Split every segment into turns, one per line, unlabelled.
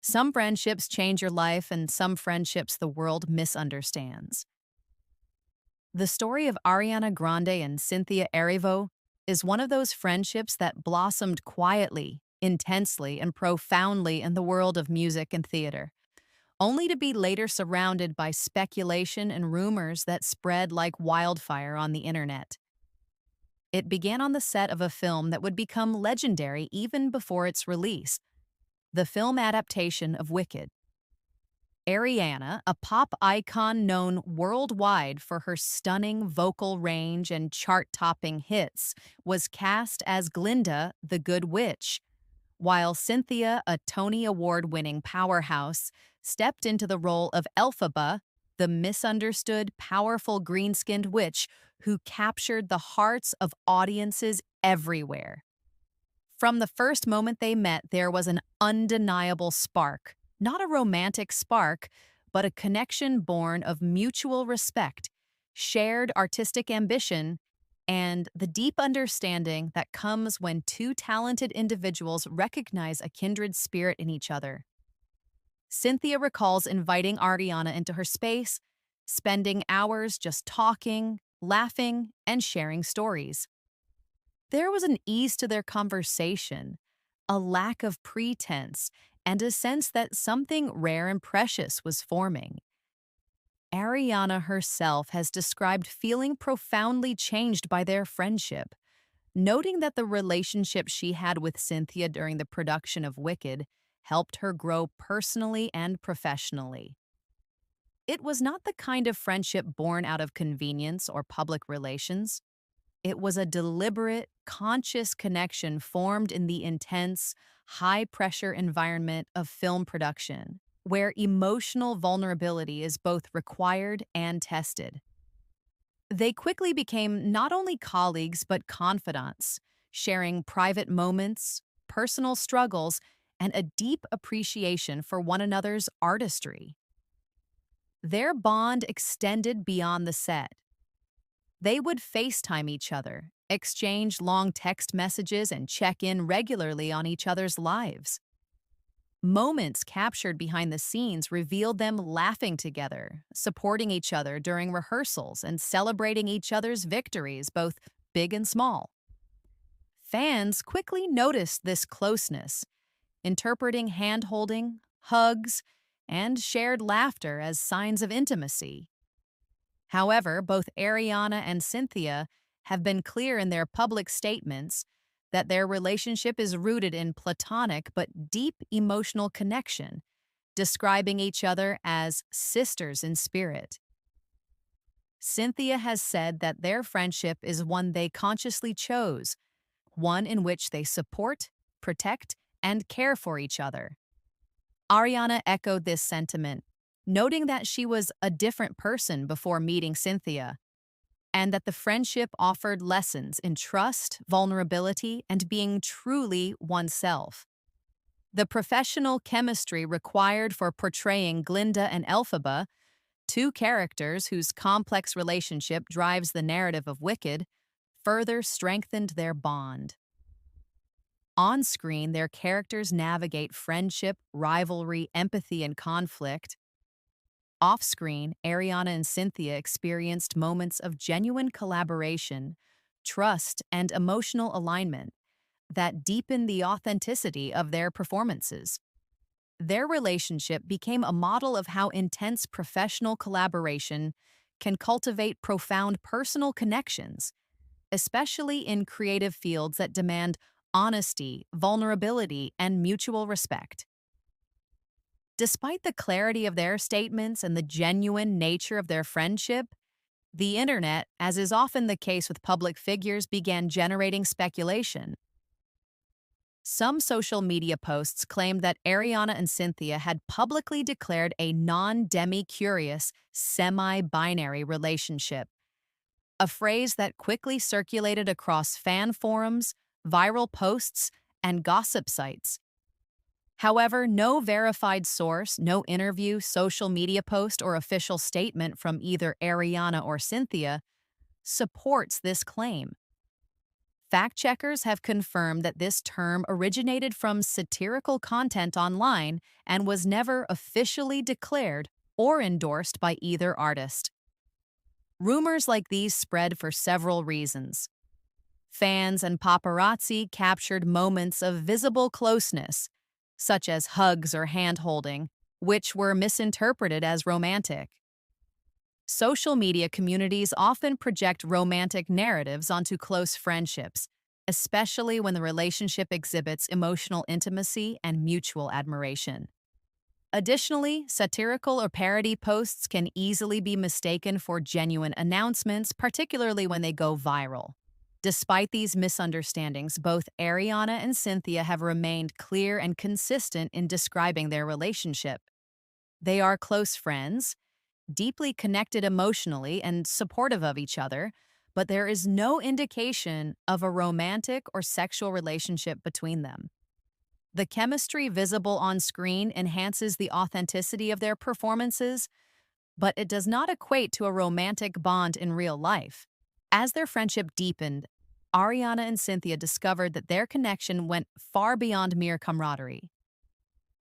Some friendships change your life, and some friendships the world misunderstands. The story of Ariana Grande and Cynthia Erivo is one of those friendships that blossomed quietly, intensely, and profoundly in the world of music and theater, only to be later surrounded by speculation and rumors that spread like wildfire on the internet. It began on the set of a film that would become legendary even before its release, the film adaptation of Wicked. Ariana, a pop icon known worldwide for her stunning vocal range and chart topping hits, was cast as Glinda, the Good Witch, while Cynthia, a Tony Award winning powerhouse, stepped into the role of Elphaba, the misunderstood, powerful green skinned witch who captured the hearts of audiences everywhere. From the first moment they met, there was an undeniable spark. Not a romantic spark, but a connection born of mutual respect, shared artistic ambition, and the deep understanding that comes when two talented individuals recognize a kindred spirit in each other. Cynthia recalls inviting Ariana into her space, spending hours just talking, laughing, and sharing stories. There was an ease to their conversation, a lack of pretense, and a sense that something rare and precious was forming. Ariana herself has described feeling profoundly changed by their friendship, noting that the relationship she had with Cynthia during the production of Wicked helped her grow personally and professionally. It was not the kind of friendship born out of convenience or public relations. It was a deliberate, conscious connection formed in the intense, high-pressure environment of film production, where emotional vulnerability is both required and tested. They quickly became not only colleagues but confidants, sharing private moments, personal struggles, and a deep appreciation for one another's artistry. Their bond extended beyond the set. They would FaceTime each other, exchange long text messages, and check in regularly on each other's lives. Moments captured behind the scenes revealed them laughing together, supporting each other during rehearsals, and celebrating each other's victories, both big and small. Fans quickly noticed this closeness, interpreting hand-holding, hugs, and shared laughter as signs of intimacy. However, both Ariana and Cynthia have been clear in their public statements that their relationship is rooted in platonic but deep emotional connection, describing each other as sisters in spirit. Cynthia has said that their friendship is one they consciously chose, one in which they support, protect, and care for each other. Ariana echoed this sentiment, noting that she was a different person before meeting Cynthia, and that the friendship offered lessons in trust, vulnerability, and being truly oneself. The professional chemistry required for portraying Glinda and Elphaba, two characters whose complex relationship drives the narrative of Wicked, further strengthened their bond. On screen, their characters navigate friendship, rivalry, empathy, and conflict. Off-screen, Ariana and Cynthia experienced moments of genuine collaboration, trust, and emotional alignment that deepened the authenticity of their performances. Their relationship became a model of how intense professional collaboration can cultivate profound personal connections, especially in creative fields that demand honesty, vulnerability, and mutual respect. Despite the clarity of their statements and the genuine nature of their friendship, the internet, as is often the case with public figures, began generating speculation. Some social media posts claimed that Ariana and Cynthia had publicly declared a non-demi-curious, semi-binary relationship, a phrase that quickly circulated across fan forums, viral posts, and gossip sites. However, no verified source, no interview, social media post, or official statement from either Ariana or Cynthia supports this claim. Fact checkers have confirmed that this term originated from satirical content online and was never officially declared or endorsed by either artist. Rumors like these spread for several reasons. Fans and paparazzi captured moments of visible closeness, such as hugs or hand-holding, which were misinterpreted as romantic. Social media communities often project romantic narratives onto close friendships, especially when the relationship exhibits emotional intimacy and mutual admiration. Additionally, satirical or parody posts can easily be mistaken for genuine announcements, particularly when they go viral. Despite these misunderstandings, both Ariana and Cynthia have remained clear and consistent in describing their relationship. They are close friends, deeply connected emotionally and supportive of each other, but there is no indication of a romantic or sexual relationship between them. The chemistry visible on screen enhances the authenticity of their performances, but it does not equate to a romantic bond in real life. As their friendship deepened, Ariana and Cynthia discovered that their connection went far beyond mere camaraderie.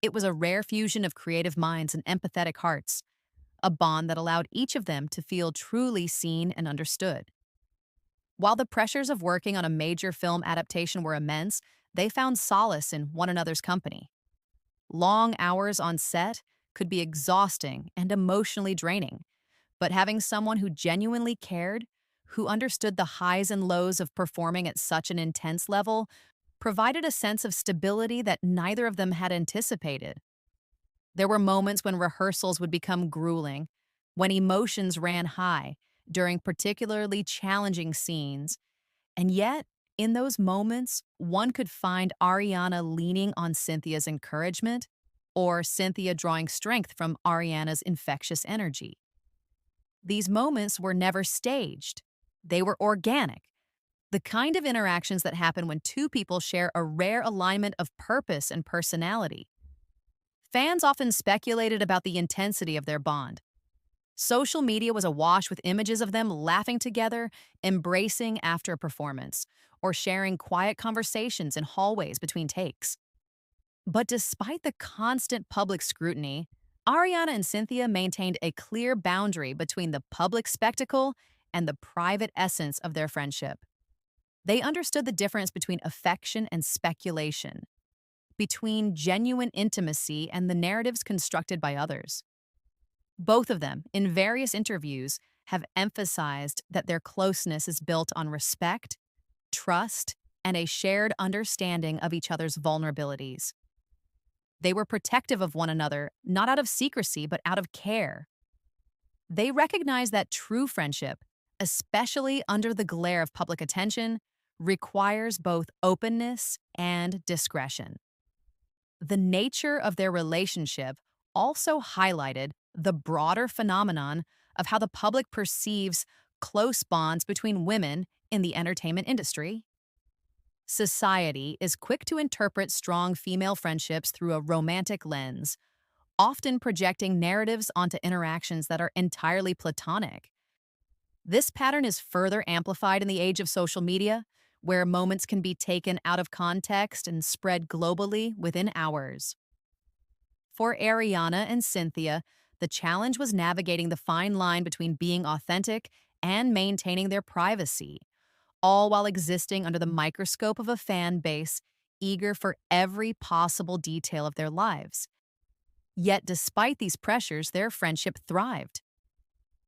It was a rare fusion of creative minds and empathetic hearts, a bond that allowed each of them to feel truly seen and understood. While the pressures of working on a major film adaptation were immense, they found solace in one another's company. Long hours on set could be exhausting and emotionally draining, but having someone who genuinely cared, who understood the highs and lows of performing at such an intense level, provided a sense of stability that neither of them had anticipated. There were moments when rehearsals would become grueling, when emotions ran high during particularly challenging scenes, and yet, in those moments, one could find Ariana leaning on Cynthia's encouragement or Cynthia drawing strength from Ariana's infectious energy. These moments were never staged. They were organic, the kind of interactions that happen when two people share a rare alignment of purpose and personality. Fans often speculated about the intensity of their bond. Social media was awash with images of them laughing together, embracing after a performance, or sharing quiet conversations in hallways between takes. But despite the constant public scrutiny, Ariana and Cynthia maintained a clear boundary between the public spectacle and the private essence of their friendship. They understood the difference between affection and speculation, between genuine intimacy and the narratives constructed by others. Both of them, in various interviews, have emphasized that their closeness is built on respect, trust, and a shared understanding of each other's vulnerabilities. They were protective of one another, not out of secrecy, but out of care. They recognize that true friendship, especially under the glare of public attention, requires both openness and discretion. The nature of their relationship also highlighted the broader phenomenon of how the public perceives close bonds between women in the entertainment industry. Society is quick to interpret strong female friendships through a romantic lens, often projecting narratives onto interactions that are entirely platonic. This pattern is further amplified in the age of social media, where moments can be taken out of context and spread globally within hours. For Ariana and Cynthia, the challenge was navigating the fine line between being authentic and maintaining their privacy, all while existing under the microscope of a fan base eager for every possible detail of their lives. Yet, despite these pressures, their friendship thrived.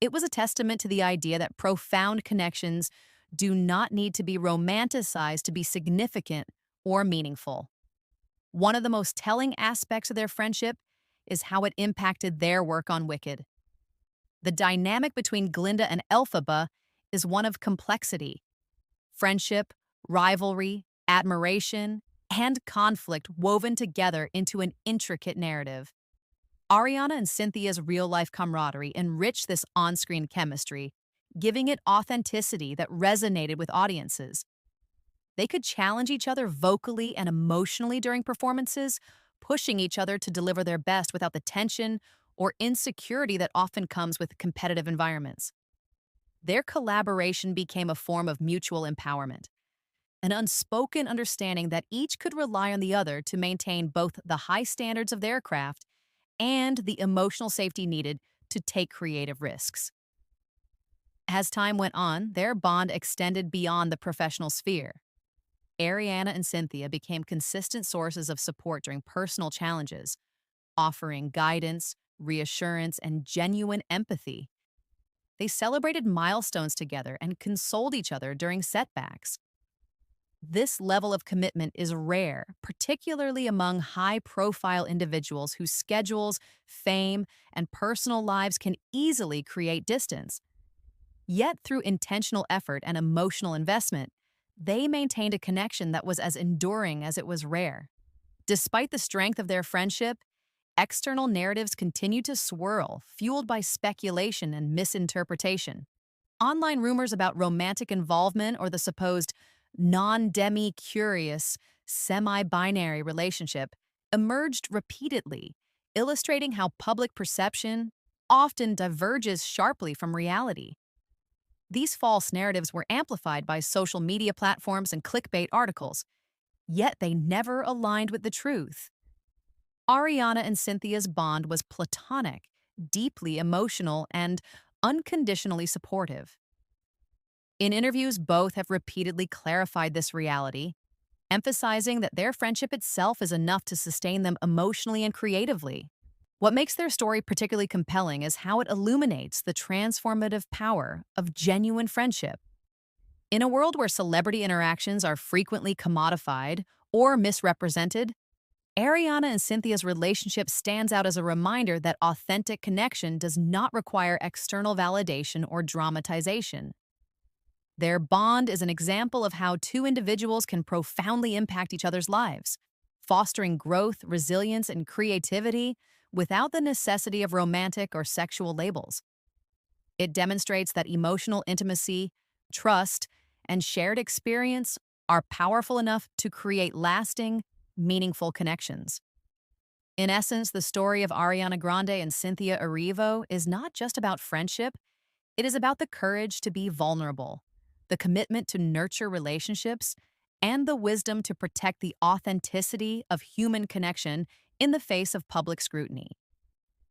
It was a testament to the idea that profound connections do not need to be romanticized to be significant or meaningful. One of the most telling aspects of their friendship is how it impacted their work on Wicked. The dynamic between Glinda and Elphaba is one of complexity. Friendship, rivalry, admiration, and conflict woven together into an intricate narrative. Ariana and Cynthia's real-life camaraderie enriched this on-screen chemistry, giving it authenticity that resonated with audiences. They could challenge each other vocally and emotionally during performances, pushing each other to deliver their best without the tension or insecurity that often comes with competitive environments. Their collaboration became a form of mutual empowerment. an unspoken understanding that each could rely on the other to maintain both the high standards of their craft and the emotional safety needed to take creative risks. As time went on, their bond extended beyond the professional sphere. Ariana and Cynthia became consistent sources of support during personal challenges, offering guidance, reassurance, and genuine empathy. They celebrated milestones together and consoled each other during setbacks. This level of commitment is rare, particularly among high profile individuals whose schedules, fame, and personal lives can easily create distance. Yet, through intentional effort and emotional investment, they maintained a connection that was as enduring as it was rare. Despite the strength of their friendship, external narratives continued to swirl, fueled by speculation and misinterpretation. Online rumors about romantic involvement or the supposed non-demi curious, semi binary relationship emerged repeatedly, illustrating how public perception often diverges sharply from reality. These false narratives were amplified by social media platforms and clickbait articles, yet they never aligned with the truth. Ariana and Cynthia's bond was platonic, deeply emotional, and unconditionally supportive. In interviews, both have repeatedly clarified this reality, emphasizing that their friendship itself is enough to sustain them emotionally and creatively. What makes their story particularly compelling is how it illuminates the transformative power of genuine friendship. In a world where celebrity interactions are frequently commodified or misrepresented, Ariana and Cynthia's relationship stands out as a reminder that authentic connection does not require external validation or dramatization. Their bond is an example of how two individuals can profoundly impact each other's lives, fostering growth, resilience, and creativity without the necessity of romantic or sexual labels. It demonstrates that emotional intimacy, trust, and shared experience are powerful enough to create lasting, meaningful connections. In essence, the story of Ariana Grande and Cynthia Erivo is not just about friendship, it is about the courage to be vulnerable, the commitment to nurture relationships, and the wisdom to protect the authenticity of human connection in the face of public scrutiny.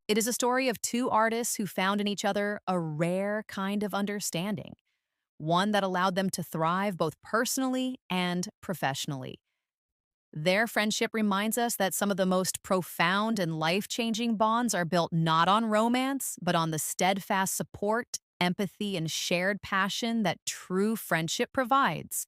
It is a story of two artists who found in each other a rare kind of understanding, one that allowed them to thrive both personally and professionally. Their friendship reminds us that some of the most profound and life-changing bonds are built not on romance, but on the steadfast support, empathy, and shared passion that true friendship provides.